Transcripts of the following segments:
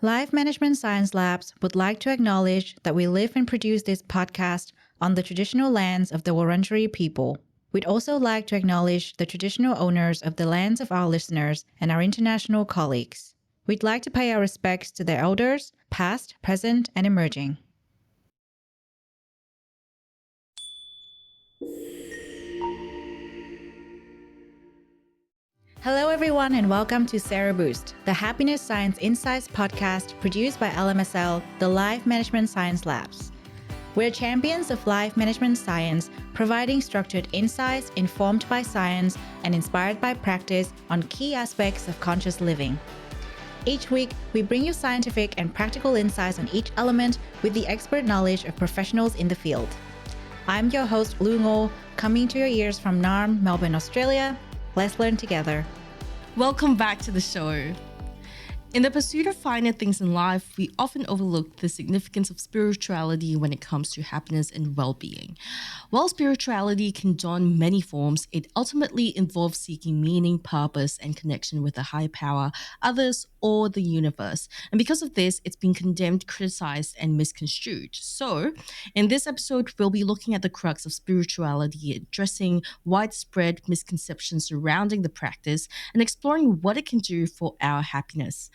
Life Management Science Labs would like to acknowledge that we live and produce this podcast on the traditional lands of the Wurundjeri people. We'd also like to acknowledge the traditional owners of the lands of our listeners and our international colleagues. We'd like to pay our respects to their elders, past, present, and emerging. Hello, everyone, and welcome to Sero Boost, the Happiness Science Insights podcast produced by LMSL, the Life Management Science Labs. We're champions of life management science, providing structured insights informed by science and inspired by practice on key aspects of conscious living. Each week, we bring you scientific and practical insights on each element with the expert knowledge of professionals in the field. I'm your host, Lu Ngo, coming to your ears from Naarm, Melbourne, Australia. Let's learn together. Welcome back to the show. In the pursuit of finding things in life, we often overlook the significance of spirituality when it comes to happiness and well-being. While spirituality can don many forms, it ultimately involves seeking meaning, purpose, and connection with a higher power, others, or the universe. And because of this, it's been condemned, criticized, and misconstrued. So, in this episode, we'll be looking at the crux of spirituality, addressing widespread misconceptions surrounding the practice, and exploring what it can do for our happiness.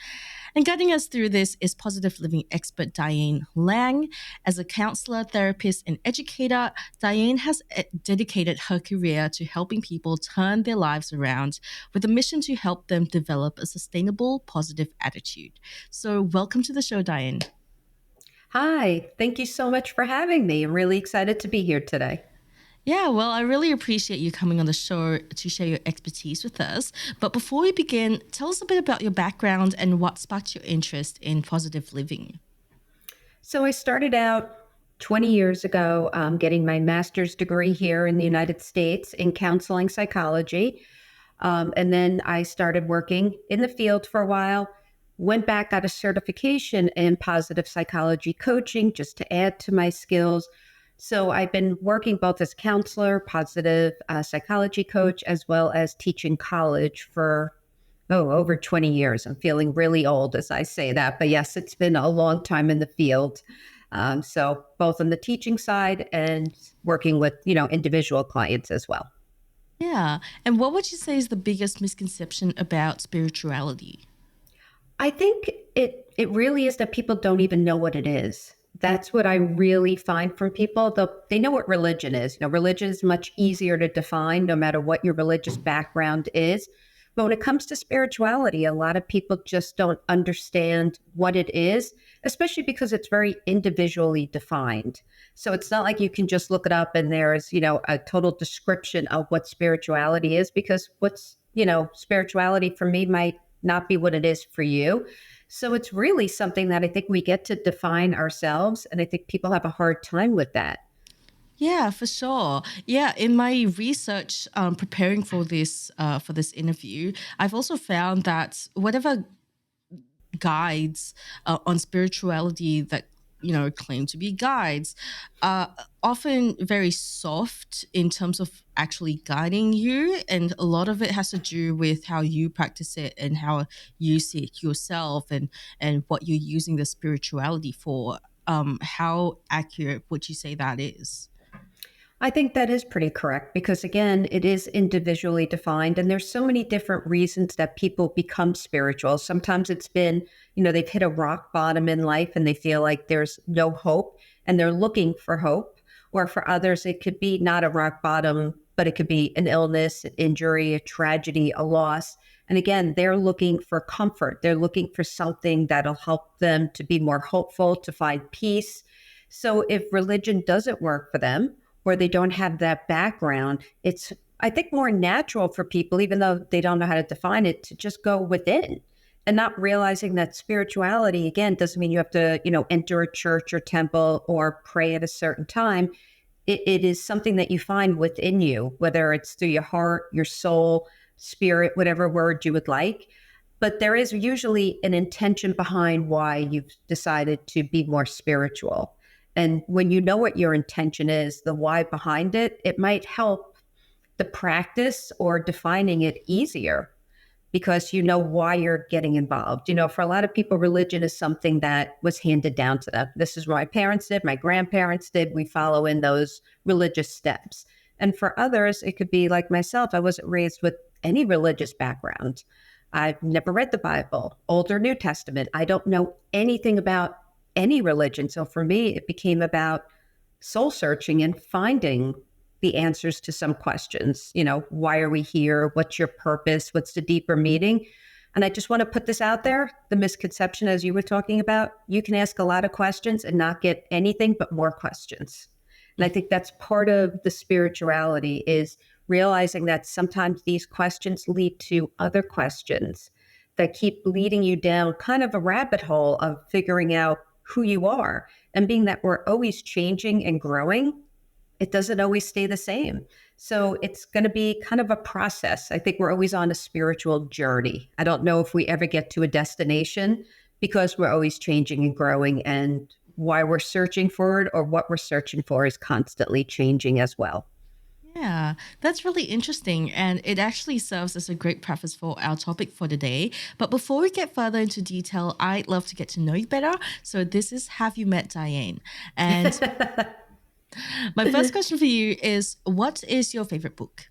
And guiding us through this is positive living expert Diane Lang. As a counselor, therapist, and educator, Diane has dedicated her career to helping people turn their lives around with a mission to help them develop a sustainable, positive attitude. So welcome to the show, Diane. Hi, thank you so much for having me. I'm really excited to be here today. Yeah, well, I really appreciate you coming on the show to share your expertise with us. But before we begin, tell us a bit about your background and what sparked your interest in positive living. So I started out 20 years ago getting my master's degree here in the United States in counseling psychology. And then I started working in the field for a while, went back, got a certification in positive psychology coaching just to add to my skills. So I've been working both as counselor, positive psychology coach, as well as teaching college for, over 20 years. I'm feeling really old as I say that. But yes, it's been a long time in the field. So both on the teaching side and working with, individual clients as well. Yeah. And what would you say is the biggest misconception about spirituality? I think it really is that people don't even know what it is. That's what I really find from people. They know what religion is. Religion is much easier to define no matter what your religious background is. But when it comes to spirituality, a lot of people just don't understand what it is, especially because it's very individually defined. So it's not like you can just look it up and there's, a total description of what spirituality is, because spirituality for me might not be what it is for you. So it's really something that I think we get to define ourselves. And I think people have a hard time with that. Yeah, for sure. Yeah, in my research preparing for this interview, I've also found that whatever guides on spirituality that claim to be guides are often very soft in terms of actually guiding you, and a lot of it has to do with how you practice it and how you see it yourself, and what you're using the spirituality for. How accurate would you say that is? I think that is pretty correct because, again, it is individually defined. And there's so many different reasons that people become spiritual. Sometimes it's been, they've hit a rock bottom in life and they feel like there's no hope and they're looking for hope. Or for others, it could be not a rock bottom, but it could be an illness, an injury, a tragedy, a loss. And again, they're looking for comfort. They're looking for something that'll help them to be more hopeful, to find peace. So if religion doesn't work for them, or they don't have that background, it's, I think, more natural for people, even though they don't know how to define it, to just go within and not realizing that spirituality, again, doesn't mean you have to, enter a church or temple or pray at a certain time. It is something that you find within you, whether it's through your heart, your soul, spirit, whatever word you would like. But there is usually an intention behind why you've decided to be more spiritual. And when you know what your intention is, the why behind it, it might help the practice or defining it easier. because you know why you're getting involved. For a lot of people, religion is something that was handed down to them. This is what my parents did, my grandparents did. We follow in those religious steps. And for others, it could be like myself. I wasn't raised with any religious background. I've never read the Bible, Old or New Testament. I don't know anything about any religion. So for me, it became about soul searching and finding the answers to some questions. Why are we here? What's your purpose? What's the deeper meaning? And I just want to put this out there, the misconception, as you were talking about, you can ask a lot of questions and not get anything but more questions. And I think that's part of the spirituality, is realizing that sometimes these questions lead to other questions that keep leading you down kind of a rabbit hole of figuring out who you are. And being that we're always changing and growing, it doesn't always stay the same. So it's going to be kind of a process. I think we're always on a spiritual journey. I don't know if we ever get to a destination, because we're always changing and growing, and why we're searching for it or what we're searching for is constantly changing as well. Yeah, that's really interesting. And it actually serves as a great preface for our topic for today. But before we get further into detail, I'd love to get to know you better. So this is Have You Met Diane? And my first question for you is, what is your favorite book?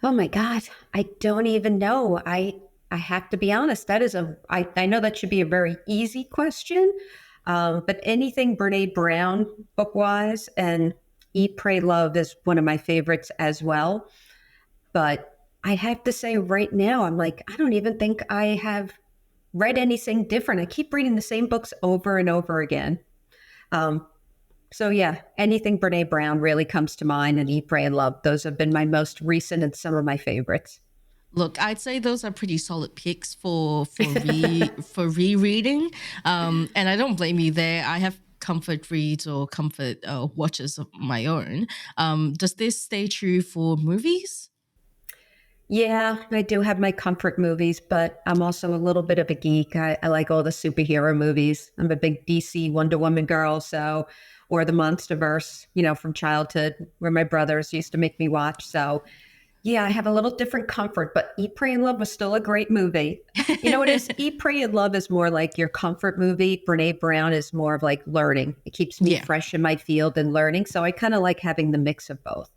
Oh my God, I don't even know. I have to be honest. I know that should be a very easy question, but anything Brene Brown book-wise, and Eat, Pray, Love is one of my favorites as well. But I have to say right now, I'm like, I don't even think I have read anything different. I keep reading the same books over and over again. So yeah, anything Brene Brown really comes to mind, and Eat, Pray, and Love. Those have been my most recent and some of my favorites. Look, I'd say those are pretty solid picks for rereading, and I don't blame you there. I have comfort reads or comfort watches of my own. Does this stay true for movies? Yeah, I do have my comfort movies, but I'm also a little bit of a geek. I like all the superhero movies. I'm a big DC Wonder Woman girl, or the Monsterverse, from childhood, where my brothers used to make me watch. So yeah, I have a little different comfort, but Eat, Pray, and Love was still a great movie. You know what it is? Eat, Pray, and Love is more like your comfort movie. Brene Brown is more of like learning. It keeps me fresh in my field and learning. So I kind of like having the mix of both.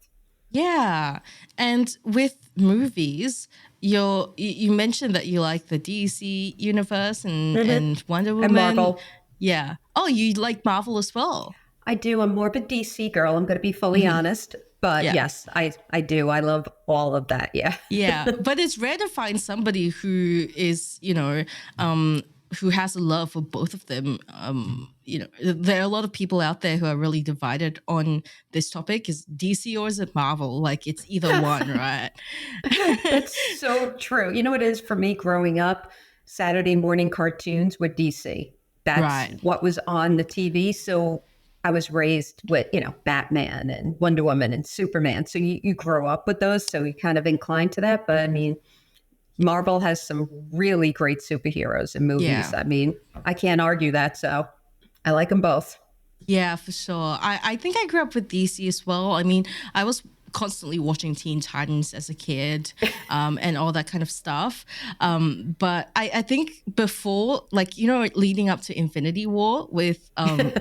Yeah. And with movies, you mentioned that you like the DC universe and Wonder Woman. And Marvel. Yeah. Oh, you like Marvel as well? I do. I'm more of a DC girl. I'm going to be fully honest. But yes, I do. I love all of that. Yeah. Yeah. But it's rare to find somebody who is, who has a love for both of them. There are a lot of people out there who are really divided on this topic. Is DC or is it Marvel? Like, it's either one, right? That's so true. You know what it is for me growing up? Saturday morning cartoons with DC. That's what was on the TV. So I was raised with, Batman and Wonder Woman and Superman. So you grow up with those. So you kind of inclined to that. But I mean, Marvel has some really great superheroes in movies. Yeah. I mean, I can't argue that. So I like them both. Yeah, for sure. I think I grew up with DC as well. I mean, I was constantly watching Teen Titans as a kid and all that kind of stuff. But I think before, leading up to Infinity War with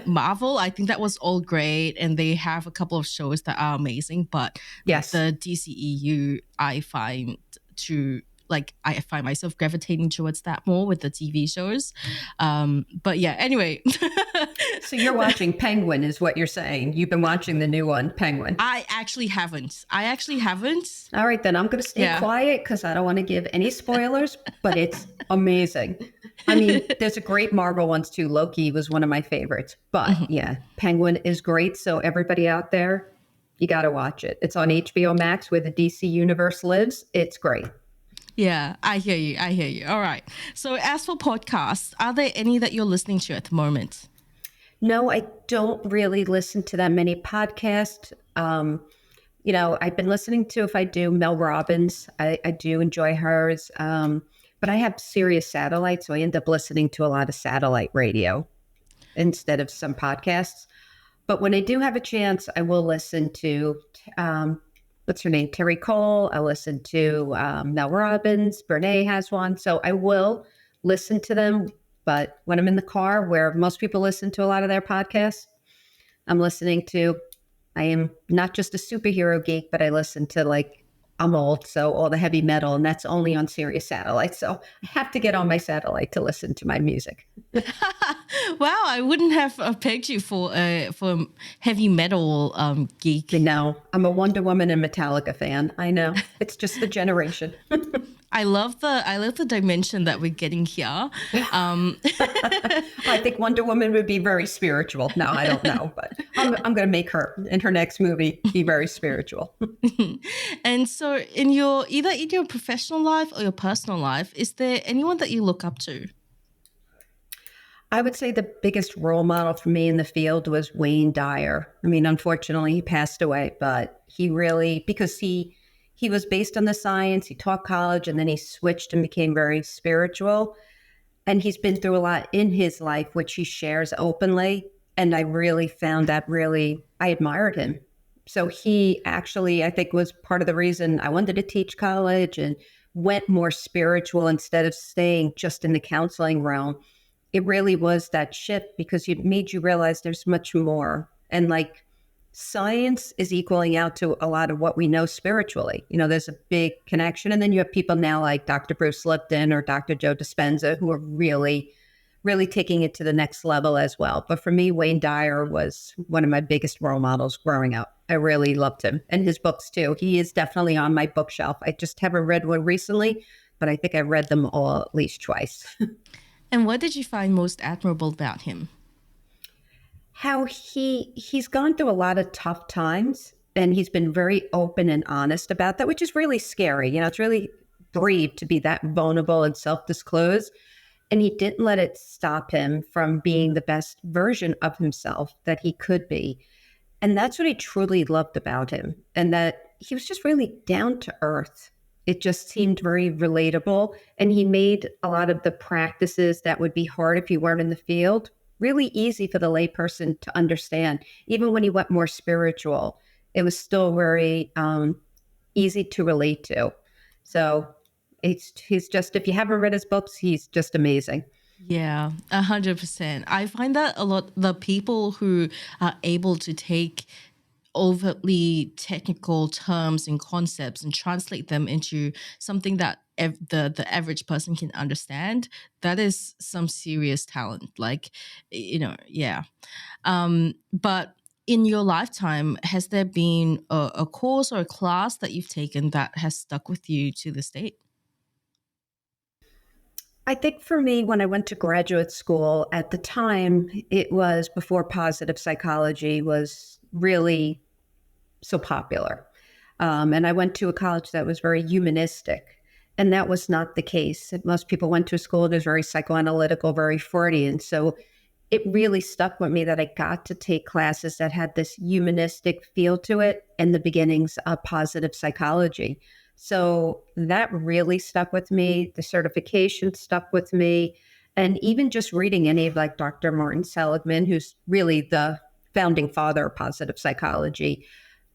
Marvel, I think that was all great. And they have a couple of shows that are amazing. But yes, the DCEU, I find myself gravitating towards that more with the TV shows. But yeah, anyway. So you're watching Penguin is what you're saying. You've been watching the new one, Penguin. I actually haven't. All right, then I'm going to stay quiet because I don't want to give any spoilers, but it's amazing. I mean, there's a great Marvel ones too. Loki was one of my favorites. But yeah, Penguin is great. So everybody out there, you got to watch it. It's on HBO Max where the DC universe lives. It's great. Yeah, I hear you. All right. So as for podcasts, are there any that you're listening to at the moment? No, I don't really listen to that many podcasts. I've been listening to, if I do, Mel Robbins. I do enjoy hers. But I have Sirius Satellite, so I end up listening to a lot of satellite radio instead of some podcasts. But when I do have a chance, I will listen to what's her name? Terry Cole. I listen to Mel Robbins. Brene has one. So I will listen to them. But when I'm in the car, where most people listen to a lot of their podcasts, I'm listening to, I am not just a superhero geek, but I listen to like, I'm old, so all the heavy metal, and that's only on Sirius Satellite. So I have to get on my satellite to listen to my music. Wow, I wouldn't have pegged you for a heavy metal geek. I know. I'm a Wonder Woman and Metallica fan. I know. It's just the generation. I love the dimension that we're getting here. I think Wonder Woman would be very spiritual. No, I don't know, but I'm going to make her in her next movie be very spiritual. And so, in your either in your professional life or your personal life, is there anyone that you look up to? I would say the biggest role model for me in the field was Wayne Dyer. I mean, unfortunately, he passed away, but he really, because he was based on the science, he taught college, and then he switched and became very spiritual. And he's been through a lot in his life, which he shares openly. And I really found that I admired him. So he actually, I think, was part of the reason I wanted to teach college and went more spiritual instead of staying just in the counseling realm. It really was that shift because it made you realize there's much more. And like science is equaling out to a lot of what we know spiritually. You know, there's a big connection. And then you have people now like Dr. Bruce Lipton or Dr. Joe Dispenza who are really, really taking it to the next level as well. But for me, Wayne Dyer was one of my biggest role models growing up. I really loved him and his books too. He is definitely on my bookshelf. I just haven't read one recently, but I think I read them all at least twice. And what did you find most admirable about him? How he's gone through a lot of tough times and he's been very open and honest about that, which is really scary. You know, it's really brave to be that vulnerable and self-disclose. And he didn't let it stop him from being the best version of himself that he could be. And that's what I truly loved about him. And that he was just really down to earth. It just seemed very relatable. And he made a lot of the practices that would be hard if you weren't in the field really easy for the layperson to understand. Even when he went more spiritual, it was still very easy to relate to. So he's just, if you haven't read his books, he's just amazing. Yeah, 100%. I find that a lot, the people who are able to take overtly technical terms and concepts and translate them into something that the average person can understand, that is some serious talent. Like, yeah. But in your lifetime, has there been a course or a class that you've taken that has stuck with you to this date? I think for me, when I went to graduate school at the time, it was before positive psychology was really so popular. And I went to a college that was very humanistic, and that was not the case. Most people went to a school that was very psychoanalytical, very Freudian. So it really stuck with me that I got to take classes that had this humanistic feel to it and the beginnings of positive psychology. So that really stuck with me. The certification stuck with me. And even just reading any of like Dr. Martin Seligman, who's really the founding father of positive psychology,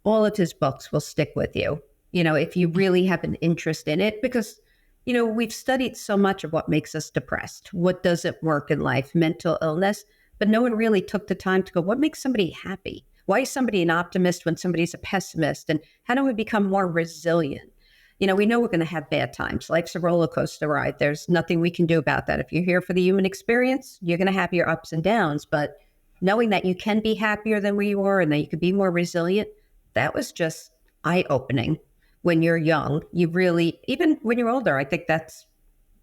all of his books will stick with you, you know, if you really have an interest in it, because, you know, we've studied so much of what makes us depressed. What doesn't work in life, mental illness, but no one really took the time to go, what makes somebody happy? Why is somebody an optimist when somebody's a pessimist? And how do we become more resilient? You know, we know we're going to have bad times. Life's a roller coaster ride. There's nothing we can do about that. If you're here for the human experience, you're going to have your ups and downs. But knowing that you can be happier than where you were and that you could be more resilient, that was just eye-opening. When you're young, you really, even when you're older, I think that's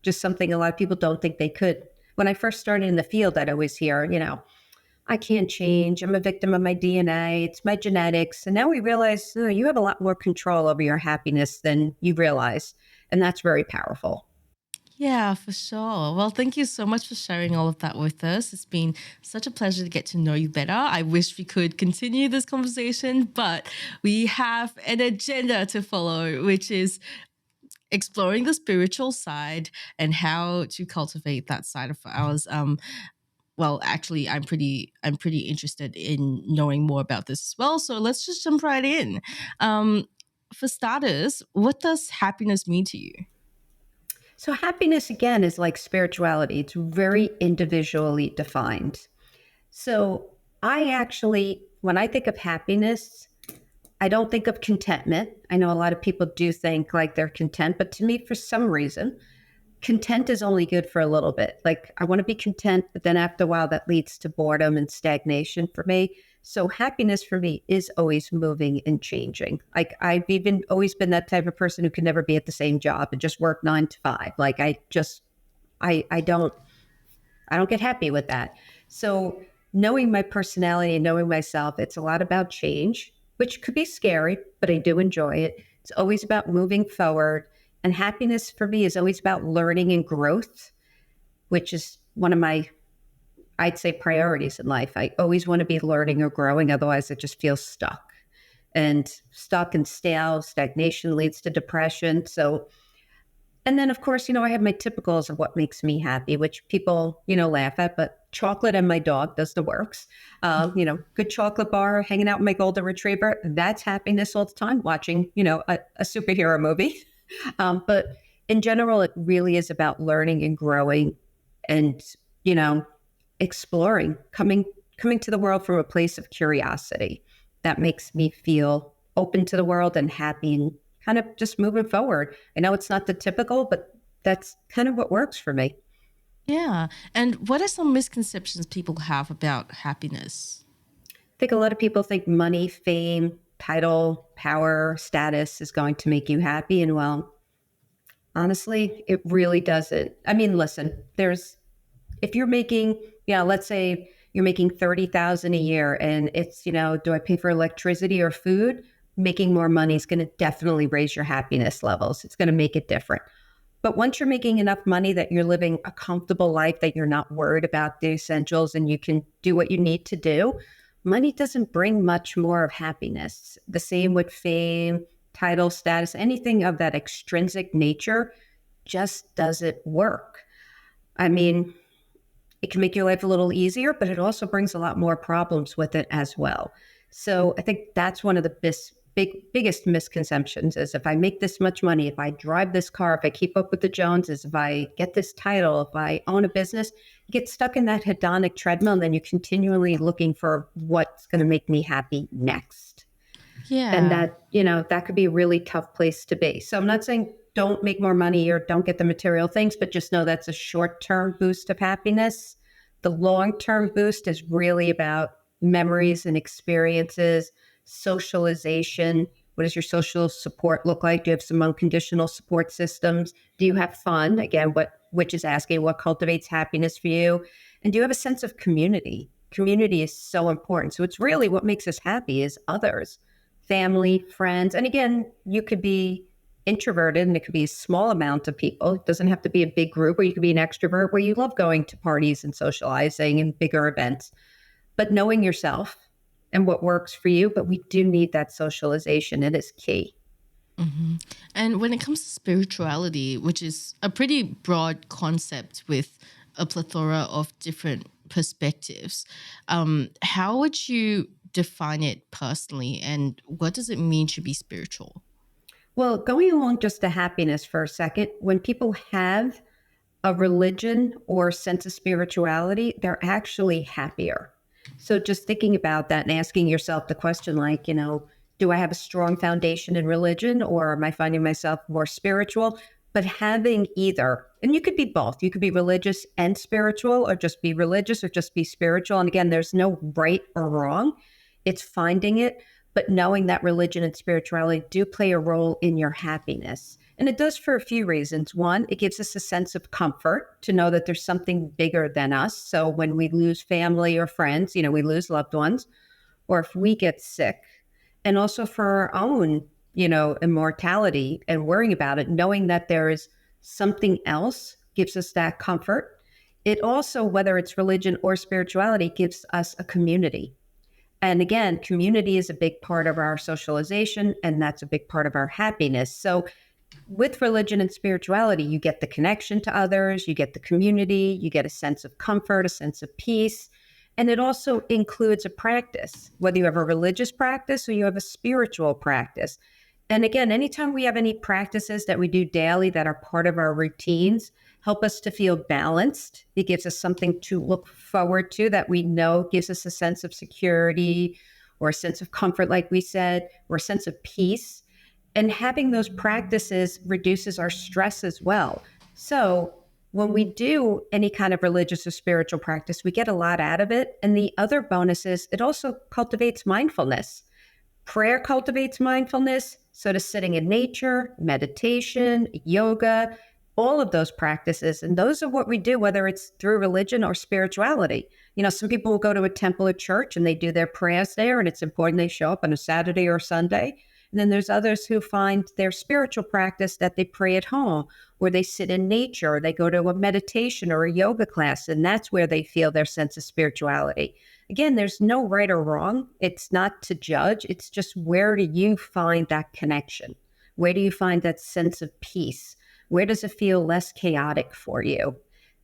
just something a lot of people don't think they could. When I first started in the field, I'd always hear, you know, I can't change. I'm a victim of my DNA. It's my genetics. And now we realize you have a lot more control over your happiness than you realize. And that's very powerful. Yeah, for sure. Well, thank you so much for sharing all of that with us. It's been such a pleasure to get to know you better. I wish we could continue this conversation, but we have an agenda to follow, which is exploring the spiritual side and how to cultivate that side of ours. Well, actually, I'm pretty interested in knowing more about this as well. So let's just jump right in. Um, for starters, what does happiness mean to you? So happiness, again, is like spirituality. It's very individually defined. So I actually, when I think of happiness, I don't think of contentment. I know a lot of people do think like they're content, but to me, for some reason, content is only good for a little bit. Like I want to be content, but then after a while, that leads to boredom and stagnation for me. So happiness for me is always moving and changing. Like I've even always been that type of person who can never be at the same job and just work 9 to 5. Like I don't get happy with that. So knowing my personality and knowing myself, it's a lot about change, which could be scary, but I do enjoy it. It's always about moving forward. And happiness for me is always about learning and growth, which is one of my, I'd say, priorities in life. I always want to be learning or growing. Otherwise, I just feel stuck. And stuck and stale, stagnation leads to depression. So and then, of course, I have my typicals of what makes me happy, which people, laugh at, but chocolate and my dog does the works. Good chocolate bar, hanging out with my golden retriever. That's happiness all the time, watching, a superhero movie. But in general, it really is about learning and growing and, exploring, coming to the world from a place of curiosity. That makes me feel open to the world and happy and kind of just moving forward. I know it's not the typical, but that's kind of what works for me. Yeah. And what are some misconceptions people have about happiness? I think a lot of people think money, fame, title, power, status is going to make you happy. And well, honestly, it really doesn't. I mean, listen, if you're making, let's say you're making 30,000 a year and it's, do I pay for electricity or food? Making more money is going to definitely raise your happiness levels. It's going to make it different. But once you're making enough money that you're living a comfortable life, that you're not worried about the essentials and you can do what you need to do, money doesn't bring much more of happiness. The same with fame, title, status, anything of that extrinsic nature just doesn't work. I mean, it can make your life a little easier, but it also brings a lot more problems with it as well. So I think that's one of the biggest misconceptions is if I make this much money, if I drive this car, if I keep up with the Joneses, if I get this title, if I own a business, you get stuck in that hedonic treadmill and then you're continually looking for what's going to make me happy next. Yeah. And that could be a really tough place to be. So I'm not saying don't make more money or don't get the material things, but just know that's a short-term boost of happiness. The long-term boost is really about memories and experiences, socialization. What does your social support look like? Do you have some unconditional support systems? Do you have fun? Again, which is asking what cultivates happiness for you? And do you have a sense of community? Community is so important. So it's really what makes us happy is others, family, friends. And again, you could be introverted and it could be a small amount of people. It doesn't have to be a big group, or you could be an extrovert where you love going to parties and socializing and bigger events. But knowing yourself and what works for you, but we do need that socialization. It is key. Mm-hmm. And when it comes to spirituality, which is a pretty broad concept with a plethora of different perspectives, how would you define it personally, and what does it mean to be spiritual? Well, going along just to happiness for a second, when people have a religion or sense of spirituality, they're actually happier. So just thinking about that and asking yourself the question like, do I have a strong foundation in religion or am I finding myself more spiritual? But having either, and you could be both, you could be religious and spiritual or just be religious or just be spiritual. And again, there's no right or wrong. It's finding it, but knowing that religion and spirituality do play a role in your happiness. And it does for a few reasons. One, it gives us a sense of comfort to know that there's something bigger than us. So when we lose family or friends, we lose loved ones, or if we get sick, and also for our own, immortality and worrying about it, knowing that there is something else gives us that comfort. It also, whether it's religion or spirituality, gives us a community. And again, community is a big part of our socialization, and that's a big part of our happiness. So with religion and spirituality, you get the connection to others, you get the community, you get a sense of comfort, a sense of peace. And it also includes a practice, whether you have a religious practice or you have a spiritual practice. And again, anytime we have any practices that we do daily that are part of our routines, help us to feel balanced. It gives us something to look forward to that we know gives us a sense of security or a sense of comfort, like we said, or a sense of peace. And having those practices reduces our stress as well. So when we do any kind of religious or spiritual practice, we get a lot out of it. And the other bonus is it also cultivates mindfulness. Prayer cultivates mindfulness. So does sitting in nature, meditation, yoga, all of those practices. And those are what we do, whether it's through religion or spirituality. Some people will go to a temple or church and they do their prayers there, and it's important they show up on a Saturday or Sunday. And then there's others who find their spiritual practice that they pray at home, or they sit in nature, or they go to a meditation or a yoga class, and that's where they feel their sense of spirituality. Again, there's no right or wrong. It's not to judge. It's just, where do you find that connection? Where do you find that sense of peace? Where does it feel less chaotic for you?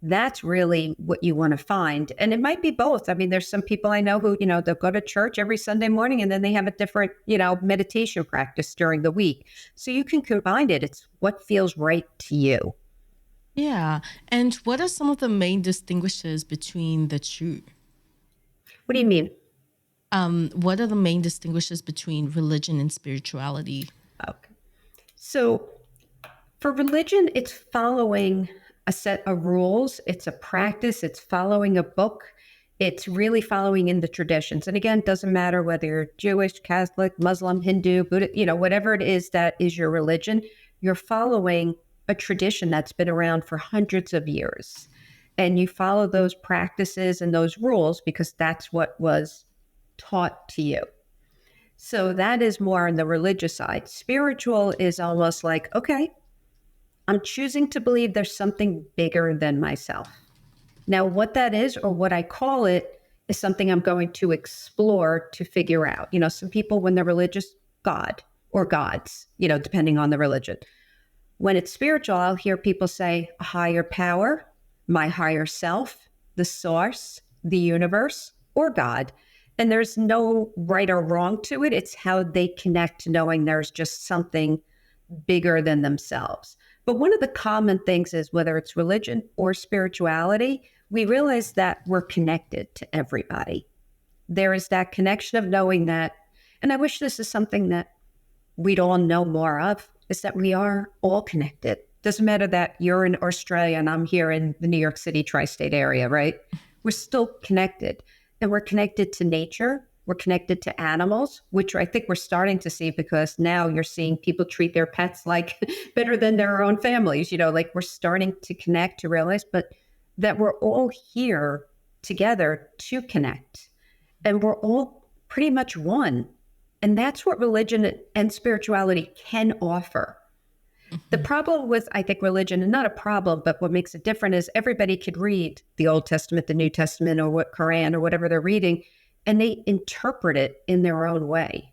That's really what you want to find. And it might be both. I mean, there's some people I know who, they'll go to church every Sunday morning and then they have a different, meditation practice during the week. So you can combine it. It's what feels right to you. Yeah. And what are some of the main distinguishers between the two? What do you mean? What are the main distinguishers between religion and spirituality? Okay. So for religion, it's following a set of rules. It's a practice. It's following a book. It's really following in the traditions. And again, it doesn't matter whether you're Jewish, Catholic, Muslim, Hindu, Buddha, whatever it is that is your religion, you're following a tradition that's been around for hundreds of years. And you follow those practices and those rules because that's what was taught to you. So that is more on the religious side. Spiritual is almost like, okay, I'm choosing to believe there's something bigger than myself. Now, what that is, or what I call it, is something I'm going to explore to figure out. Some people, when they're religious, God or gods, depending on the religion. When it's spiritual, I'll hear people say a higher power, my higher self, the source, the universe, or God. And there's no right or wrong to it. It's how they connect to knowing there's just something bigger than themselves. But one of the common things is, whether it's religion or spirituality, we realize that we're connected to everybody. There is that connection of knowing that, and I wish this is something that we'd all know more of, is that we are all connected. Doesn't matter that you're in Australia and I'm here in the New York City tri-state area, right? We're still connected. And we're connected to nature. We're connected to animals, which I think we're starting to see, because now you're seeing people treat their pets like better than their own families. Like we're starting to connect, to realize, but that we're all here together to connect. And we're all pretty much one. And that's what religion and spirituality can offer. The problem with, I think, religion, and not a problem, but what makes it different, is everybody could read the Old Testament, the New Testament, or what Quran, or whatever they're reading, and they interpret it in their own way.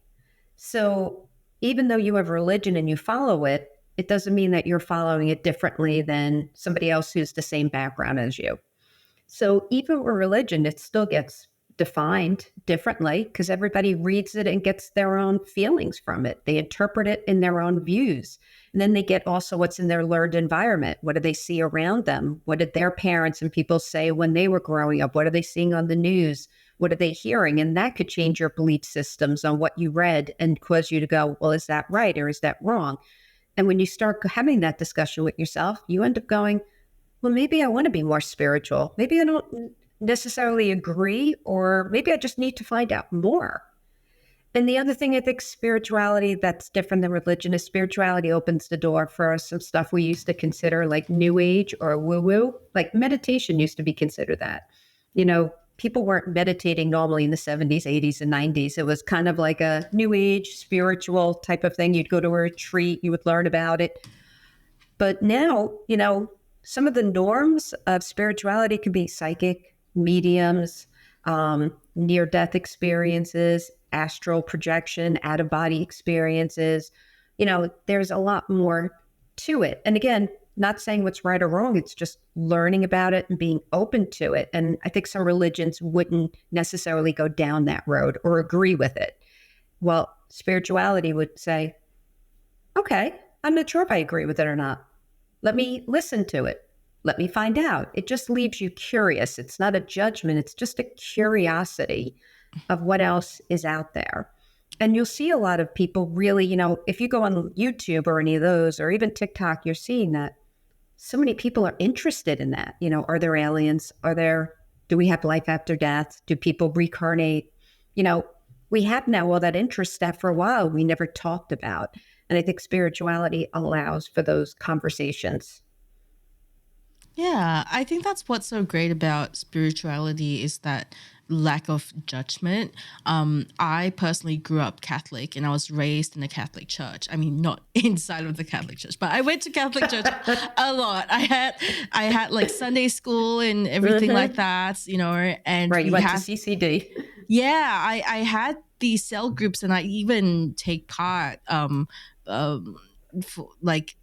So even though you have religion and you follow it, it doesn't mean that you're following it differently than somebody else who's the same background as you. So even with religion, it still gets defined differently because everybody reads it and gets their own feelings from it. They interpret it in their own views. And then they get also what's in their learned environment. What do they see around them? What did their parents and people say when they were growing up? What are they seeing on the news? What are they hearing? And that could change your belief systems on what you read and cause you to go, well, is that right or is that wrong? And when you start having that discussion with yourself, you end up going, well, maybe I want to be more spiritual. Maybe I don't necessarily agree, or maybe I just need to find out more. And the other thing, I think spirituality that's different than religion is spirituality opens the door for some stuff we used to consider like new age or woo-woo. Like meditation used to be considered that. People weren't meditating normally in the 70s, 80s, and 90s. It was kind of like a new age spiritual type of thing. You'd go to a retreat, you would learn about it. But now, some of the norms of spirituality can be psychic, mediums, near-death experiences, astral projection, out-of-body experiences. There's a lot more to it. And again, not saying what's right or wrong. It's just learning about it and being open to it. And I think some religions wouldn't necessarily go down that road or agree with it. Well, spirituality would say, Okay, I'm not sure if I agree with it or not. Let me listen to it. Let me find out. It just leaves you curious. It's not a judgment, it's just a curiosity of what else is out there. And you'll see a lot of people really, if you go on YouTube or any of those, or even TikTok, you're seeing that so many people are interested in that. Are there aliens? Do we have life after death? Do people reincarnate? You know, we have now all that interest that for a while we never talked about. And I think spirituality allows for those conversations. Yeah, I think that's what's so great about spirituality is that lack of judgment. I personally grew up Catholic and I was raised in a Catholic church. I mean, not inside of the Catholic church, but I went to Catholic church a lot. I had like Sunday school and everything like that, and Right. You we went to had CCD. yeah, I had these cell groups and I even take part for, like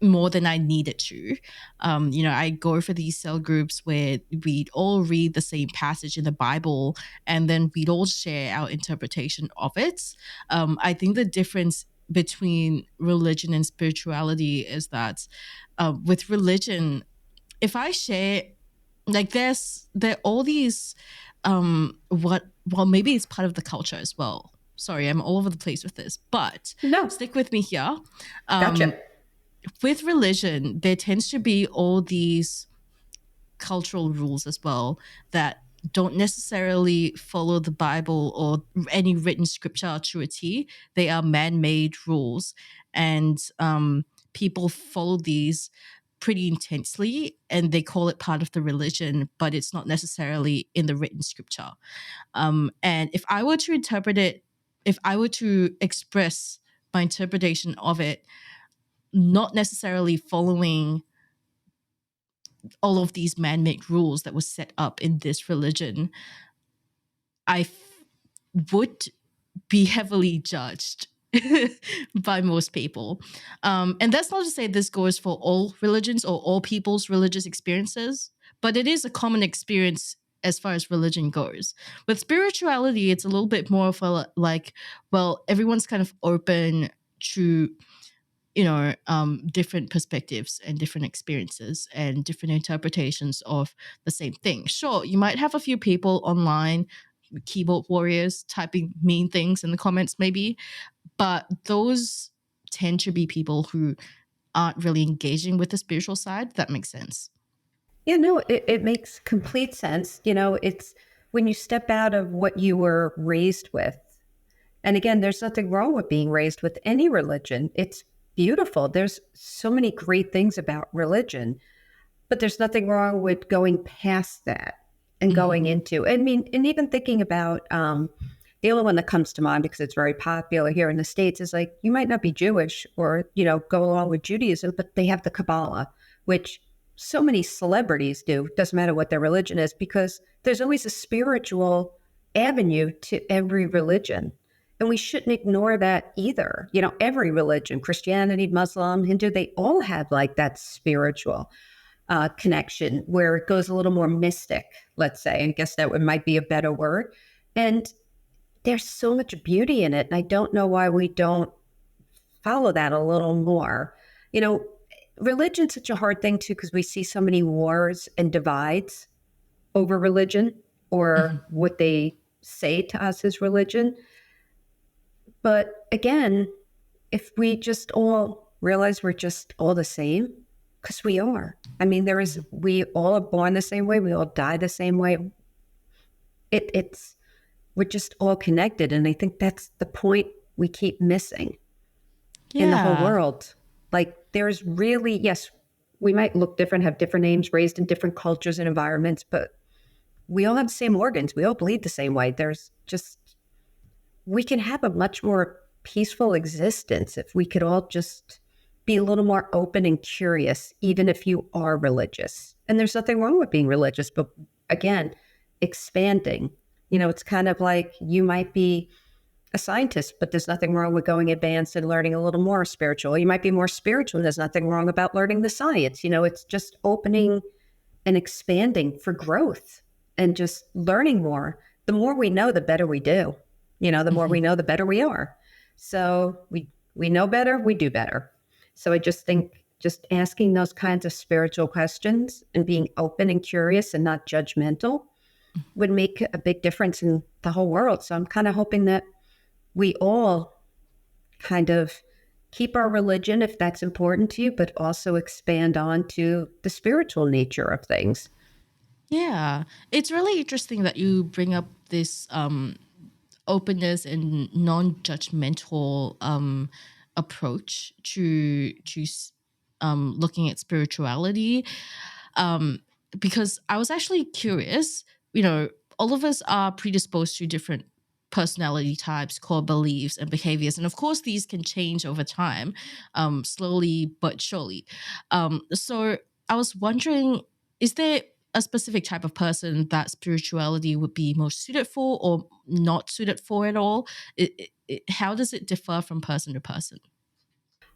more than I needed to. I go for these cell groups where we'd all read the same passage in the Bible and then we'd all share our interpretation of it. I think the difference between religion and spirituality is that with religion, if I share, like there are all these maybe it's part of the culture as well. Sorry, I'm all over the place with this, but No, stick with me here. gotcha. With religion, there tends to be all these cultural rules as well that don't necessarily follow the Bible or any written scripture to a T. They are man-made rules, and people follow these pretty intensely, and they call it part of the religion, but it's not necessarily in the written scripture. And if I were to interpret it, if I were to express my interpretation of it, not necessarily following all of these man-made rules that were set up in this religion, would be heavily judged by most people. And that's not to say this goes for all religions or all people's religious experiences, but it is a common experience as far as religion goes. With spirituality, it's a little bit more of a like, well, everyone's kind of open to different perspectives and different experiences and different interpretations of the same thing. Sure, you might have a few people online, keyboard warriors, typing mean things in the comments, maybe, but those tend to be people who aren't really engaging with the spiritual side. That makes sense. Yeah, no, it makes complete sense. It's when you step out of what you were raised with. And again, there's nothing wrong with being raised with any religion. It's beautiful. There's so many great things about religion, but there's nothing wrong with going past that and going into, I mean, and even thinking about the only one that comes to mind because it's very popular here in the States is like, you might not be Jewish or, go along with Judaism, but they have the Kabbalah, which so many celebrities do. Doesn't matter what their religion is, because there's always a spiritual avenue to every religion. And we shouldn't ignore that either. Every religion, Christianity, Muslim, Hindu, they all have like that spiritual connection where it goes a little more mystic, let's say. I guess that might be a better word. And there's so much beauty in it. And I don't know why we don't follow that a little more. Religion's such a hard thing too, because we see so many wars and divides over religion or what they say to us is religion. But again, if we just all realize we're just all the same, because we are. I mean, we all are born the same way. We all die the same way. We're just all connected. And I think that's the point we keep missing in the whole world. Like there's really, yes, we might look different, have different names, raised in different cultures and environments, but we all have the same organs. We all bleed the same way. We can have a much more peaceful existence if we could all just be a little more open and curious, even if you are religious. And there's nothing wrong with being religious, but again, expanding. It's kind of like you might be a scientist, but there's nothing wrong with going advanced and learning a little more spiritual. You might be more spiritual, and there's nothing wrong about learning the science. It's just opening and expanding for growth and just learning more. The more we know, the better we do. The more we know, the better we are. So we We know better, we do better. So I just think just asking those kinds of spiritual questions and being open and curious and not judgmental would make a big difference in the whole world. So I'm kind of hoping that we all kind of keep our religion if that's important to you, but also expand on to the spiritual nature of things. Yeah, it's really interesting that you bring up this openness and non-judgmental approach to looking at spirituality, um, because I was actually curious. You know, all of us are predisposed to different personality types, core beliefs, and behaviors, and of course, these can change over time, slowly but surely. So I was wondering, is there a specific type of person that spirituality would be most suited for or not suited for at all? How does it differ from person to person?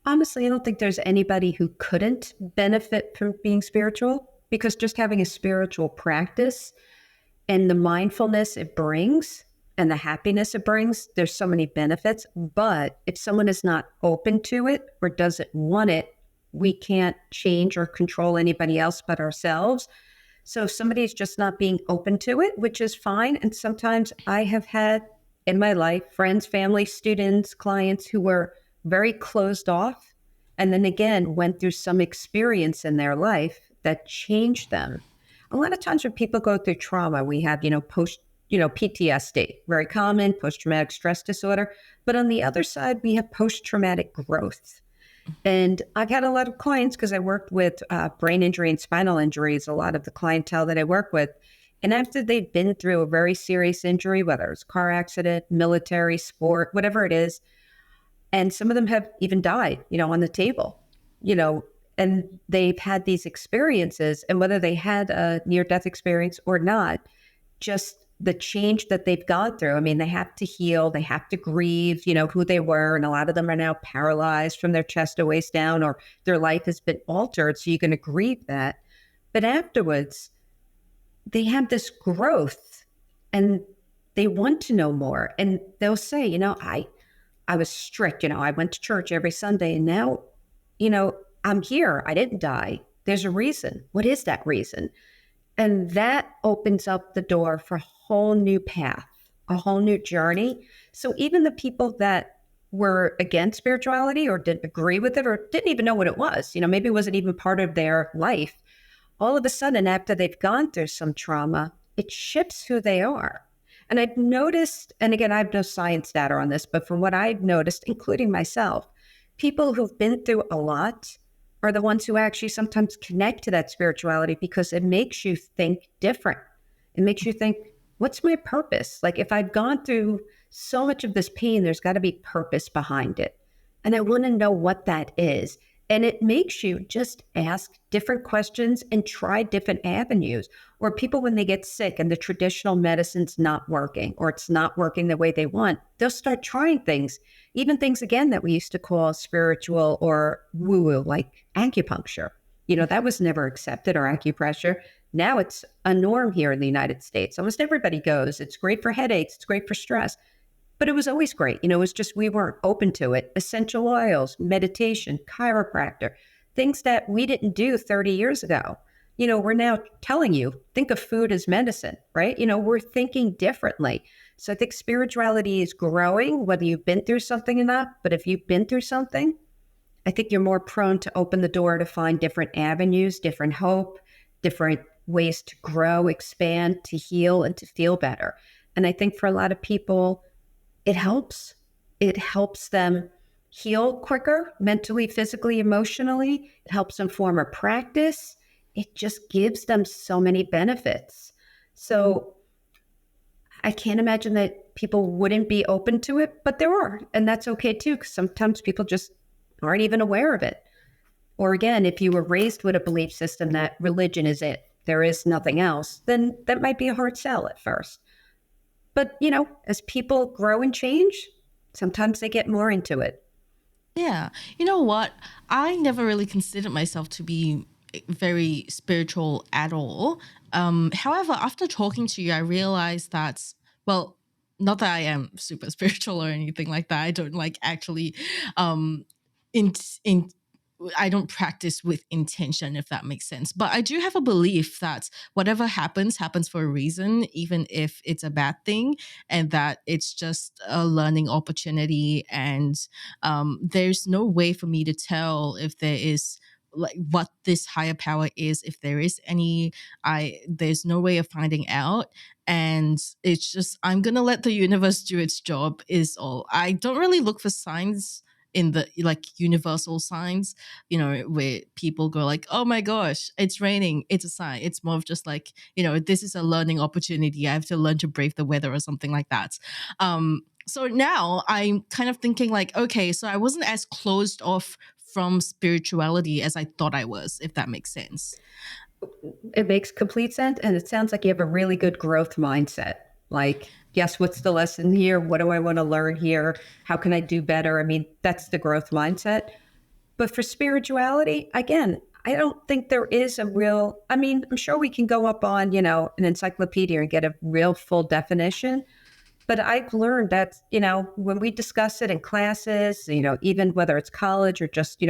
Honestly, I don't think there's anybody who couldn't benefit from being spiritual because just having a spiritual practice and the mindfulness it brings and the happiness it brings, there's so many benefits. But if someone is not open to it or doesn't want it, we can't change or control anybody else but ourselves. So if somebody's just not being open to it, which is fine. And sometimes I have had in my life friends, family, students, clients who were very closed off. And then again, went through some experience in their life that changed them. A lot of times when people go through trauma, we have, PTSD, very common, post traumatic stress disorder. But on the other side, we have post traumatic growth. And I've had a lot of clients because I worked with brain injury and spinal injuries, a lot of the clientele that I work with. And after they've been through a very serious injury, whether it's car accident, military, sport, whatever it is, and some of them have even died, on the table, and they've had these experiences. And whether they had a near death experience or not, just the change that they've gone through. I mean, they have to heal, they have to grieve, who they were. And a lot of them are now paralyzed from their chest to waist down, or their life has been altered. So you're going to grieve that. But afterwards, they have this growth and they want to know more. And they'll say, I was strict, I went to church every Sunday and now, I'm here. I didn't die. There's a reason. What is that reason? And that opens up the door for a whole new path, a whole new journey. So even the people that were against spirituality or didn't agree with it or didn't even know what it was, maybe it wasn't even part of their life, all of a sudden, after they've gone through some trauma, it shifts who they are. And I've noticed, and again, I have no science data on this, but from what I've noticed, including myself, people who've been through a lot are the ones who actually sometimes connect to that spirituality because it makes you think different. It makes you think, what's my purpose? Like if I've gone through so much of this pain, there's got to be purpose behind it. And I want to know what that is. And it makes you just ask different questions and try different avenues. Or people, when they get sick and the traditional medicine's not working or it's not working the way they want, they'll start trying things, even things, again, that we used to call spiritual or woo-woo, like acupuncture. That was never accepted, or acupressure. Now it's a norm here in the United States. Almost everybody goes. It's great for headaches. It's great for stress. But it was always great. It was just we weren't open to it. Essential oils, meditation, chiropractor, things that we didn't do 30 years ago. We're now telling you, think of food as medicine, right? We're thinking differently. So I think spirituality is growing, whether you've been through something or not. But if you've been through something, I think you're more prone to open the door to find different avenues, different hope, different ways to grow, expand, to heal, and to feel better. And I think for a lot of people, it helps. It helps them heal quicker, mentally, physically, emotionally. It helps them form a practice. It just gives them so many benefits. So I can't imagine that people wouldn't be open to it, but there are. And that's okay too, because sometimes people just aren't even aware of it. Or again, if you were raised with a belief system that religion is it, there is nothing else, then that might be a hard sell at first. But, as people grow and change, sometimes they get more into it. Yeah. You know what? I never really considered myself to be very spiritual at all. However, after talking to you, I realized that, well, not that I am super spiritual or anything like that. I don't like actually um in I don't practice with intention, if that makes sense. But I do have a belief that whatever happens, happens for a reason, even if it's a bad thing, and that it's just a learning opportunity. And there's no way for me to tell if there is like what this higher power is, if there is any. There's no way of finding out. And it's just, I'm gonna let the universe do its job, is all. I don't really look for signs in the like universal signs, where people go like, oh my gosh, it's raining, it's a sign. It's more of just like, this is a learning opportunity. I have to learn to brave the weather or something like that. So now I'm kind of thinking like, okay, so I wasn't as closed off from spirituality as I thought I was, if that makes sense. It makes complete sense. And it sounds like you have a really good growth mindset. Like, yes, what's the lesson here? What do I want to learn here? How can I do better? I mean, that's the growth mindset. But for spirituality, again, I don't think there is a real, I mean, I'm sure we can go up on, an encyclopedia and get a real full definition. But I've learned that, when we discuss it in classes, even whether it's college or just,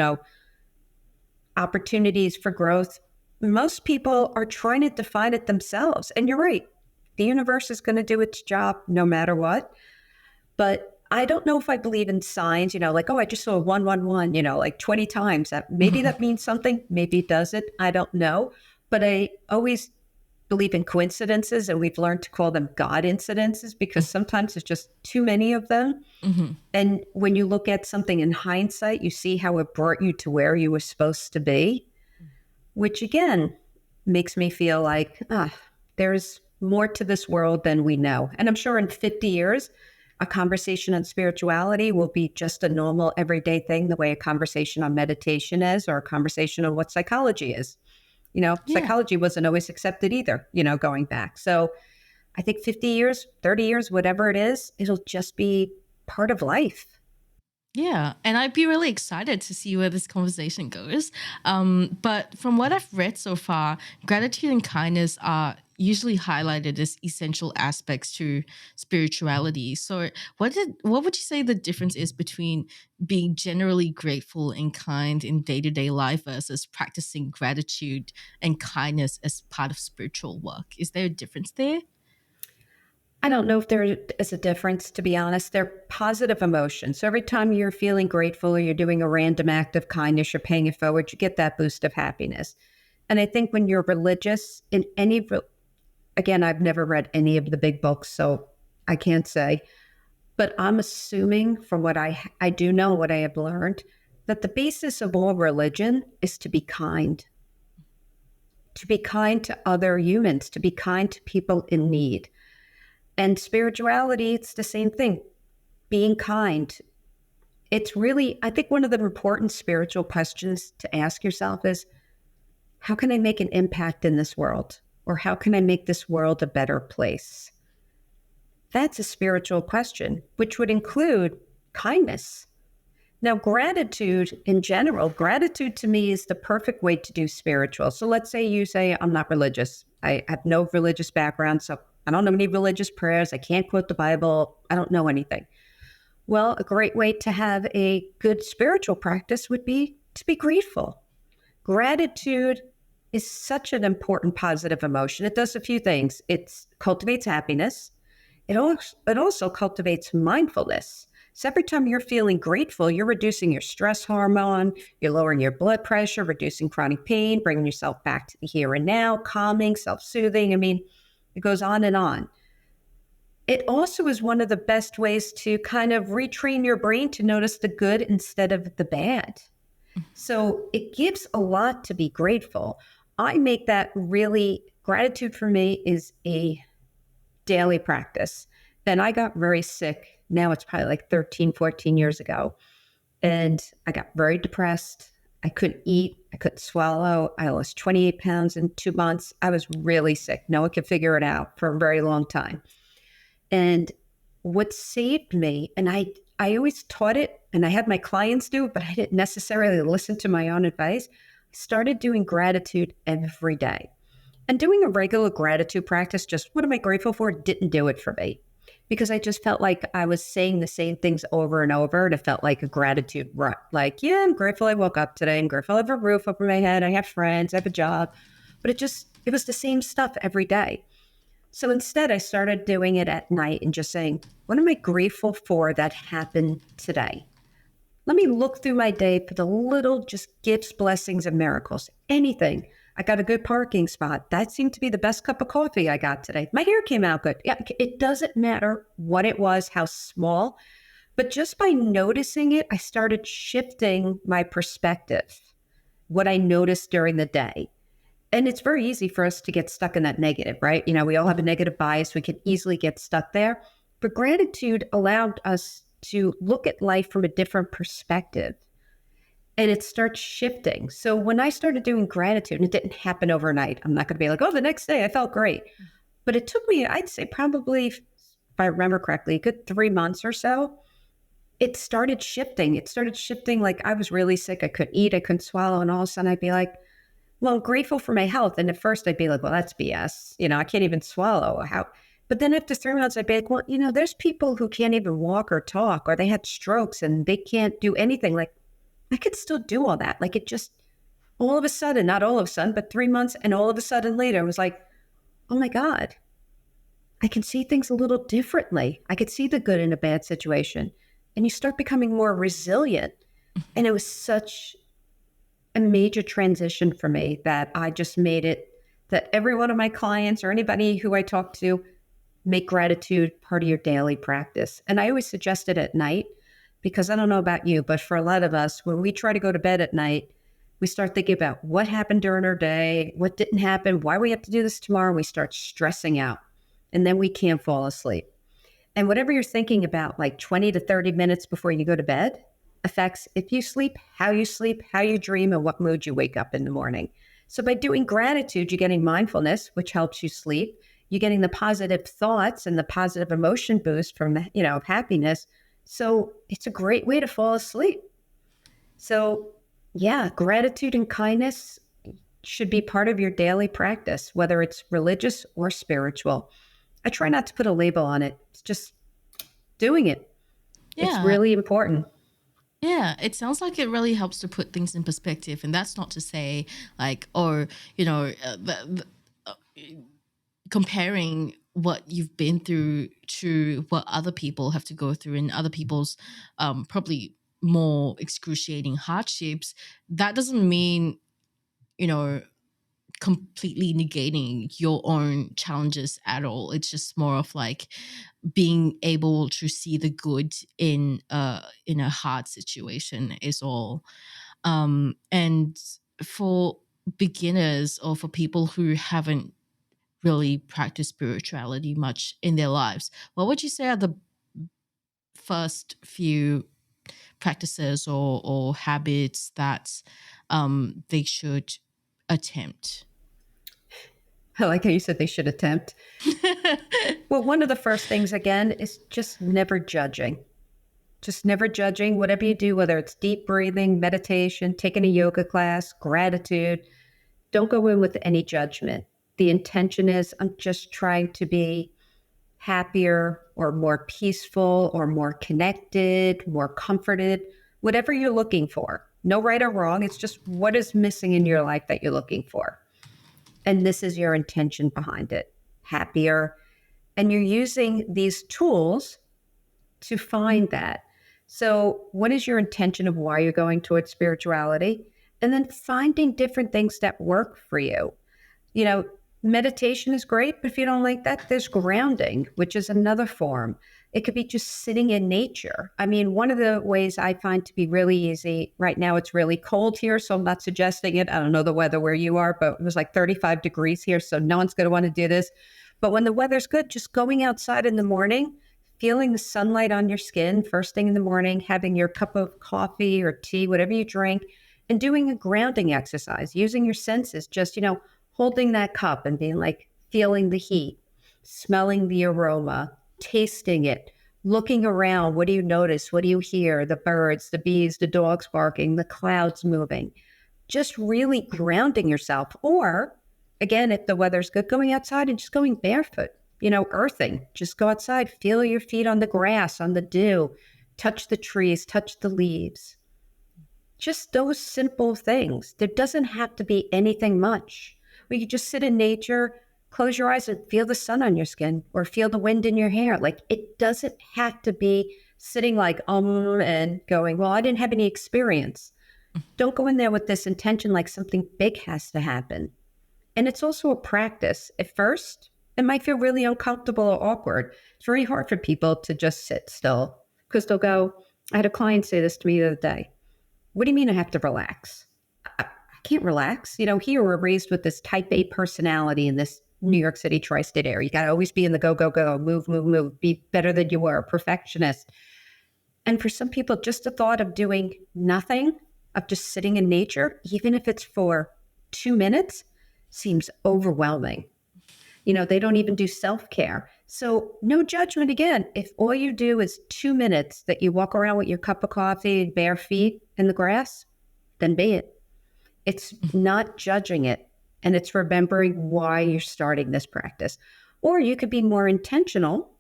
opportunities for growth, most people are trying to define it themselves. And you're right. The universe is going to do its job no matter what. But I don't know if I believe in signs, like, oh, I just saw 111, like 20 times. Maybe that means something. Maybe it doesn't. I don't know. But I always believe in coincidences, and we've learned to call them God incidences because sometimes there's just too many of them. Mm-hmm. And when you look at something in hindsight, you see how it brought you to where you were supposed to be, which again makes me feel like there's more to this world than we know. And I'm sure in 50 years, a conversation on spirituality will be just a normal everyday thing, the way a conversation on meditation is, or a conversation on what psychology is. Psychology wasn't always accepted either, going back. So I think 50 years, 30 years, whatever it is, it'll just be part of life. Yeah, and I'd be really excited to see where this conversation goes. But from what I've read so far, gratitude and kindness are usually highlighted as essential aspects to spirituality. So, what would you say the difference is between being generally grateful and kind in day-to-day life versus practicing gratitude and kindness as part of spiritual work? Is there a difference there? I don't know if there is a difference, to be honest. They're positive emotions. So every time you're feeling grateful or you're doing a random act of kindness, you're paying it forward, you get that boost of happiness. And I think when you're religious in again, I've never read any of the big books, so I can't say, but I'm assuming from what I do know, what I have learned, that the basis of all religion is to be kind to other humans, to be kind to people in need. And spirituality, it's the same thing, being kind. It's really, I think one of the important spiritual questions to ask yourself is, how can I make an impact in this world? Or how can I make this world a better place? That's a spiritual question, which would include kindness. Now, gratitude in general, gratitude to me is the perfect way to do spiritual. So let's say you say, I'm not religious. I have no religious background, so I don't know any religious prayers. I can't quote the Bible. I don't know anything. Well, a great way to have a good spiritual practice would be to be grateful. Gratitude is such an important positive emotion. It does a few things. It cultivates happiness. It also cultivates mindfulness. So every time you're feeling grateful, you're reducing your stress hormone, you're lowering your blood pressure, reducing chronic pain, bringing yourself back to the here and now, calming, self-soothing. I mean, it goes on and on. It also is one of the best ways to kind of retrain your brain to notice the good instead of the bad. So it gives a lot to be grateful. I make that really, gratitude for me is a daily practice. Then I got very sick. Now it's probably like 13, 14 years ago. And I got very depressed. I couldn't eat. I couldn't swallow. I lost 28 pounds in 2 months. I was really sick. No one could figure it out for a very long time. And what saved me, and I always taught it, and I had my clients do it, but I didn't necessarily listen to my own advice. I started doing gratitude every day. And doing a regular gratitude practice, just what am I grateful for, didn't do it for me. because I just felt like I was saying the same things over and over. And it felt like a gratitude rut. Like, yeah, I'm grateful I woke up today. I'm grateful I have a roof over my head. I have friends. I have a job. But it was the same stuff every day. So instead, I started doing it at night and just saying, what am I grateful for that happened today? Let me look through my day for the little just gifts, blessings, and miracles. Anything. I got a good parking spot. That seemed to be the best cup of coffee I got today. My hair came out good. Yeah, it doesn't matter what it was, how small, but just by noticing it, I started shifting my perspective, what I noticed during the day. And it's very easy for us to get stuck in that negative, right? We all have a negative bias. We can easily get stuck there. But gratitude allowed us to look at life from a different perspective, and it starts shifting. So when I started doing gratitude, and it didn't happen overnight, I'm not going to be like, oh, the next day I felt great. But it took me, I'd say probably, if I remember correctly, a good 3 months or so. It started shifting. It started shifting. Like I was really sick. I couldn't eat. I couldn't swallow. And all of a sudden I'd be like, well, I'm grateful for my health. And at first I'd be like, well, that's BS. I can't even swallow. How? But then after 3 months, I'd be like, well, there's people who can't even walk or talk, or they had strokes and they can't do anything. Like I could still do all that. Like it just all of a sudden, not all of a sudden, but 3 months. And all of a sudden later, it was like, oh my God, I can see things a little differently. I could see the good in a bad situation. And you start becoming more resilient. And it was such a major transition for me that I just made it that every one of my clients or anybody who I talk to, make gratitude part of your daily practice. And I always suggest it at night because I don't know about you, but for a lot of us, when we try to go to bed at night, we start thinking about what happened during our day, what didn't happen, why we have to do this tomorrow, and we start stressing out. And then we can't fall asleep. And whatever you're thinking about, like 20 to 30 minutes before you go to bed, affects if you sleep, how you dream, and what mood you wake up in the morning. So by doing gratitude, you're getting mindfulness, which helps you sleep. You're getting the positive thoughts and the positive emotion boost from, happiness. So it's a great way to fall asleep. So yeah, gratitude and kindness should be part of your daily practice, whether it's religious or spiritual. I try not to put a label on it. It's just doing it. It's Yeah. really important. Yeah, it sounds like it really helps to put things in perspective, and that's not to say like, or comparing what you've been through to what other people have to go through and other people's probably more excruciating hardships. That doesn't mean completely negating your own challenges at all. It's just more of like being able to see the good in a hard situation is all. And for beginners or for people who haven't really practiced spirituality much in their lives, what would you say are the first few practices or habits that they should attempt? I like how you said they should attempt. Well, one of the first things, again, is just never judging. Just never judging whatever you do, whether it's deep breathing, meditation, taking a yoga class, gratitude. Don't go in with any judgment. The intention is, I'm just trying to be happier or more peaceful or more connected, more comforted, whatever you're looking for. No right or wrong. It's just what is missing in your life that you're looking for. And this is your intention behind it. Happier. And you're using these tools to find that. So what is your intention of why you're going towards spirituality? And then finding different things that work for you. Meditation is great, but if you don't like that, there's grounding, which is another form. It could be just sitting in nature. I mean, one of the ways I find to be really easy, right now it's really cold here, so I'm not suggesting it. I don't know the weather where you are, but it was like 35 degrees here, so no one's going to want to do this. But when the weather's good, just going outside in the morning, feeling the sunlight on your skin first thing in the morning, having your cup of coffee or tea, whatever you drink, and doing a grounding exercise, using your senses, just, holding that cup and being like, feeling the heat, smelling the aroma, tasting it, looking around. What do you notice? What do you hear? The birds, the bees, the dogs barking, the clouds moving. Just really grounding yourself. Or, again, if the weather's good, going outside and just going barefoot. earthing. Just go outside, feel your feet on the grass, on the dew, touch the trees, touch the leaves. Just those simple things. There doesn't have to be anything much. We could just sit in nature, close your eyes and feel the sun on your skin or feel the wind in your hair. Like it doesn't have to be sitting like, and going, well, I didn't have any experience. Don't go in there with this intention like something big has to happen. And it's also a practice. At first, it might feel really uncomfortable or awkward. It's very hard for people to just sit still because they'll go, I had a client say this to me the other day. What do you mean I have to relax? I can't relax. Here we're raised with this type A personality in this New York City tri-state area. You got to always be in the go, go, go, move, move, move, be better than you were, a perfectionist. And for some people, just the thought of doing nothing, of just sitting in nature, even if it's for 2 minutes, seems overwhelming. They don't even do self-care. So no judgment again. If all you do is 2 minutes that you walk around with your cup of coffee and bare feet in the grass, then be it. It's not judging it. And it's remembering why you're starting this practice. Or you could be more intentional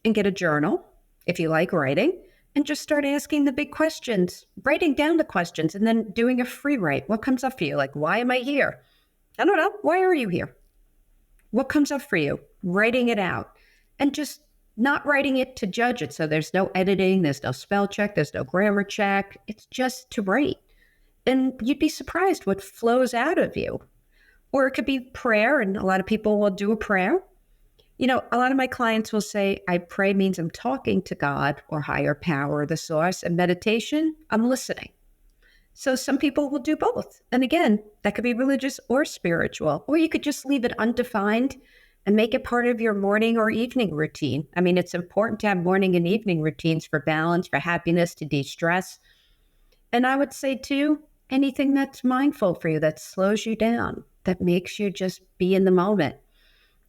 and get a journal, if you like writing, and just start asking the big questions, writing down the questions, and then doing a free write. What comes up for you? Like, why am I here? I don't know. Why are you here? What comes up for you? Writing it out. And just not writing it to judge it. So there's no editing, there's no spell check, there's no grammar check. It's just to write. And you'd be surprised what flows out of you. Or it could be prayer, and a lot of people will do a prayer. A lot of my clients will say, I pray means I'm talking to God or higher power, the source, and meditation, I'm listening. So some people will do both. And again, that could be religious or spiritual, or you could just leave it undefined and make it part of your morning or evening routine. I mean, it's important to have morning and evening routines for balance, for happiness, to de-stress. And I would say too, anything that's mindful for you, that slows you down, that makes you just be in the moment.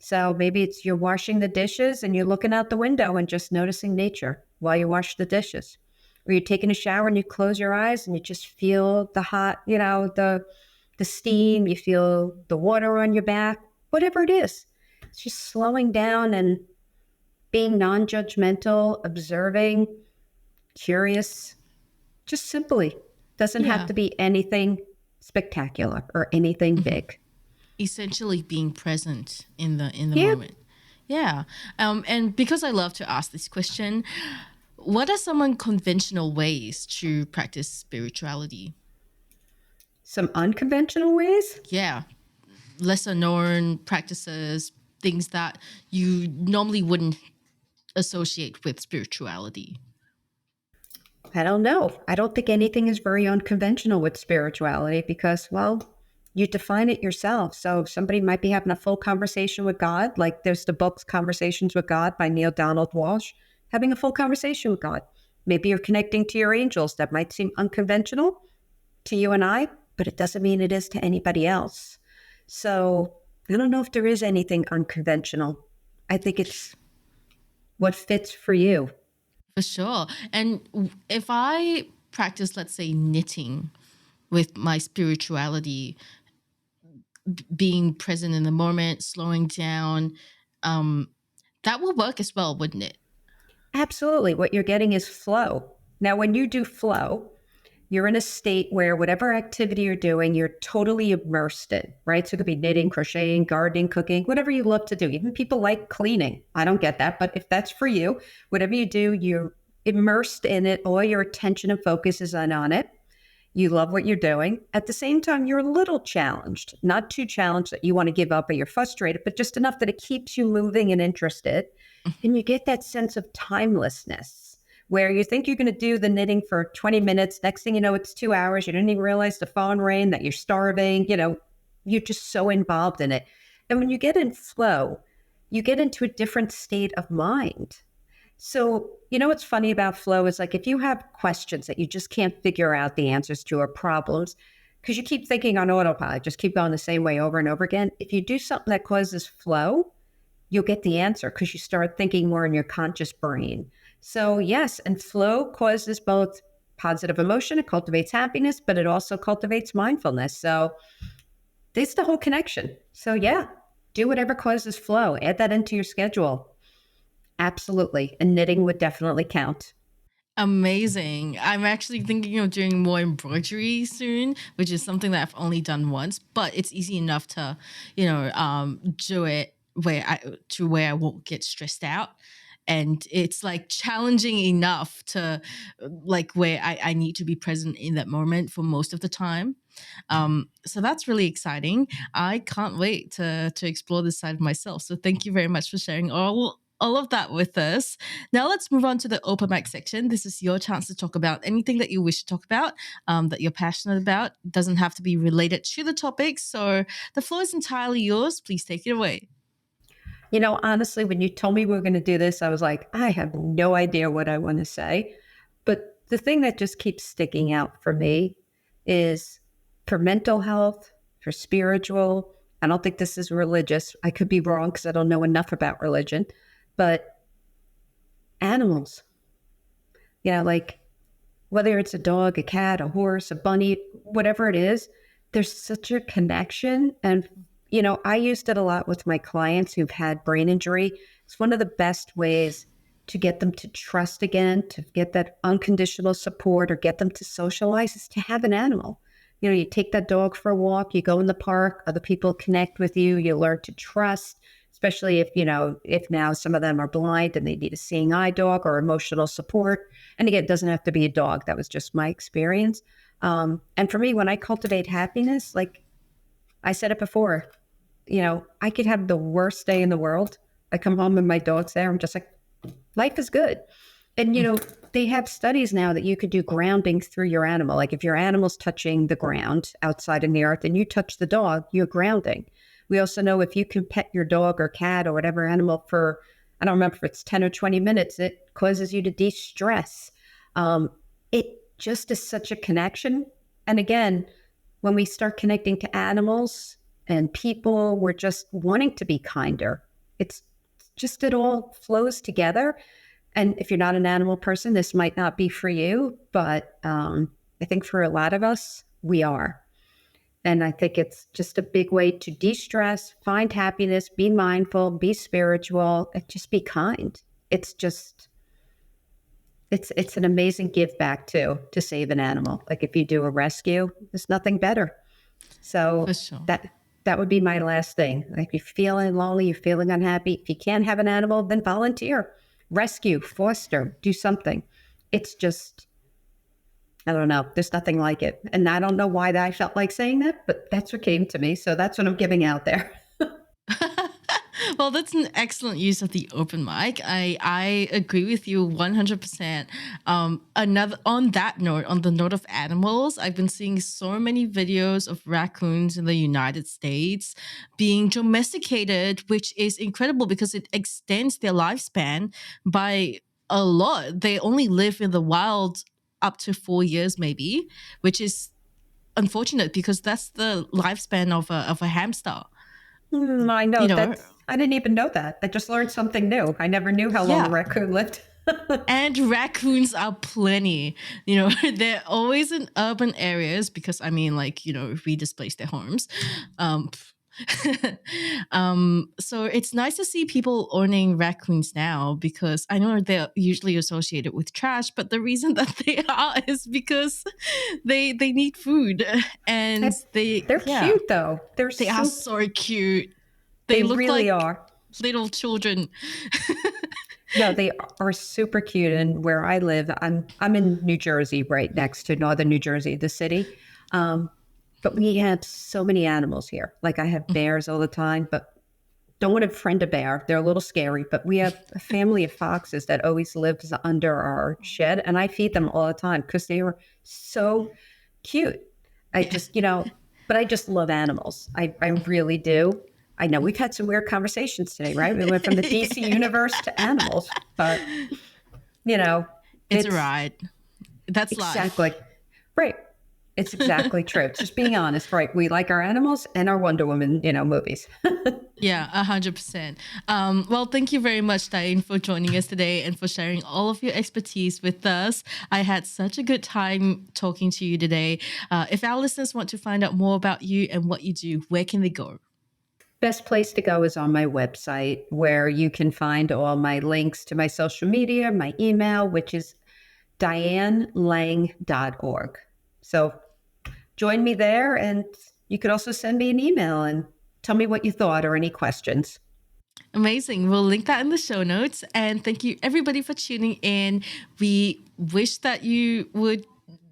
So maybe it's you're washing the dishes and you're looking out the window and just noticing nature while you wash the dishes. Or you're taking a shower and you close your eyes and you just feel the hot, the steam, you feel the water on your back, whatever it is. It's just slowing down and being non-judgmental, observing, curious, just simply. Doesn't have to be anything spectacular or anything big. Essentially being present in the moment. Yeah. And because I love to ask this question, what are some unconventional ways to practice spirituality? Some unconventional ways? Yeah. Lesser known practices, things that you normally wouldn't associate with spirituality. I don't know. I don't think anything is very unconventional with spirituality because, well, you define it yourself. So somebody might be having a full conversation with God, like there's the book Conversations with God by Neil Donald Walsh, having a full conversation with God. Maybe you're connecting to your angels. That might seem unconventional to you and I, but it doesn't mean it is to anybody else. So I don't know if there is anything unconventional. I think it's what fits for you. For sure. And if I practice, let's say, knitting with my spirituality, being present in the moment, slowing down, that will work as well, wouldn't it? Absolutely. What you're getting is flow. Now, when you do flow, you're in a state where whatever activity you're doing, you're totally immersed in, right? So it could be knitting, crocheting, gardening, cooking, whatever you love to do. Even people like cleaning. I don't get that. But if that's for you, whatever you do, you're immersed in it. All your attention and focus is on it. You love what you're doing. At the same time, you're a little challenged, not too challenged that you want to give up or you're frustrated, but just enough that it keeps you moving and interested. And you get that sense of timelessness where you think you're going to do the knitting for 20 minutes. Next thing you know, it's 2 hours. You didn't even realize the phone rang, that you're starving. You're just so involved in it. And when you get in flow, you get into a different state of mind. So, what's funny about flow is like if you have questions that you just can't figure out the answers to or problems, because you keep thinking on autopilot, just keep going the same way over and over again. If you do something that causes flow, you'll get the answer because you start thinking more in your conscious brain. So yes, and flow causes both positive emotion, it cultivates happiness, but it also cultivates mindfulness. So there's the whole connection. So yeah, do whatever causes flow. Add that into your schedule. Absolutely. And knitting would definitely count. Amazing. I'm actually thinking of doing more embroidery soon, which is something that I've only done once, but it's easy enough to, do it where I won't get stressed out. And it's like challenging enough to like where I need to be present in that moment for most of the time. So that's really exciting. I can't wait to explore this side of myself. So thank you very much for sharing all of that with us. Now let's move on to the open mic section. This is your chance to talk about anything that you wish to talk about, that you're passionate about. It doesn't have to be related to the topic. So the floor is entirely yours. Please take it away. Honestly, when you told me we were going to do this, I was like, I have no idea what I want to say. But the thing that just keeps sticking out for me is for mental health, for spiritual. I don't think this is religious. I could be wrong because I don't know enough about religion, but animals, like whether it's a dog, a cat, a horse, a bunny, whatever it is, there's such a connection. And, I used it a lot with my clients who've had brain injury. It's one of the best ways to get them to trust again, to get that unconditional support or get them to socialize is to have an animal. You take that dog for a walk, you go in the park, other people connect with you, you learn to trust, especially if now some of them are blind and they need a seeing eye dog or emotional support. And again, it doesn't have to be a dog. That was just my experience. And for me, when I cultivate happiness, like I said it before, I could have the worst day in the world. I come home and my dog's there. I'm just like, life is good. And, they have studies now that you could do grounding through your animal. Like if your animal's touching the ground outside in the earth and you touch the dog, you're grounding. We also know if you can pet your dog or cat or whatever animal for, I don't remember if it's 10 or 20 minutes, it causes you to de-stress. It just is such a connection. And again, when we start connecting to animals and people, we're just wanting to be kinder. It's just, it all flows together. And if you're not an animal person, this might not be for you, but I think for a lot of us, we are. And I think it's just a big way to de-stress, find happiness, be mindful, be spiritual, and just be kind. It's just, it's an amazing give back too, to save an animal. Like if you do a rescue, there's nothing better. So For sure. that would be my last thing. Like if you're feeling lonely, you're feeling unhappy, if you can't have an animal, then volunteer, rescue, foster, do something. It's just, I don't know. There's nothing like it. And I don't know why I felt like saying that, but that's what came to me. So that's what I'm giving out there. Well, that's an excellent use of the open mic. I agree with you 100%. Another on that note, on the note of animals, I've been seeing so many videos of raccoons in the United States being domesticated, which is incredible because it extends their lifespan by a lot. They only live in the wild up to 4 years, maybe, which is unfortunate because that's the lifespan of a hamster. I know You know, that. I didn't even know that. I just learned something new. I never knew how long a yeah. raccoon lived. And raccoons are plenty. They're always in urban areas because we displace their homes. Um, so it's nice to see people owning raccoons now because I know they're usually associated with trash, but the reason that they are is because they need food and They're cute though. they are so cute. They look really like are. little children. No, they are super cute. And where I live, I'm in New Jersey, right next to northern New Jersey, the city. But we have so many animals here. Like I have bears all the time, but don't want to friend a bear. They're a little scary. But we have a family of foxes that always lives under our shed, and I feed them all the time because they are so cute. I just, but I just love animals. I really do. I know we've had some weird conversations today, right? We went from the DC universe to animals, but it's a ride. That's exactly life. right. It's exactly true. Just being honest, right? We like our animals and our Wonder Woman, movies. Yeah, 100%. Well, thank you very much, Diane, for joining us today and for sharing all of your expertise with us. I had such a good time talking to you today. If our listeners want to find out more about you and what you do, where can they go? Best place to go is on my website, where you can find all my links to my social media, my email, which is dianelang.org. So join me there, and you could also send me an email and tell me what you thought or any questions. Amazing. We'll link that in the show notes. And thank you, everybody, for tuning in. We wish that you would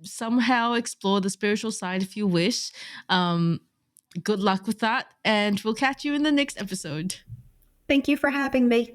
somehow explore the spiritual side if you wish. Good luck with that. And we'll catch you in the next episode. Thank you for having me.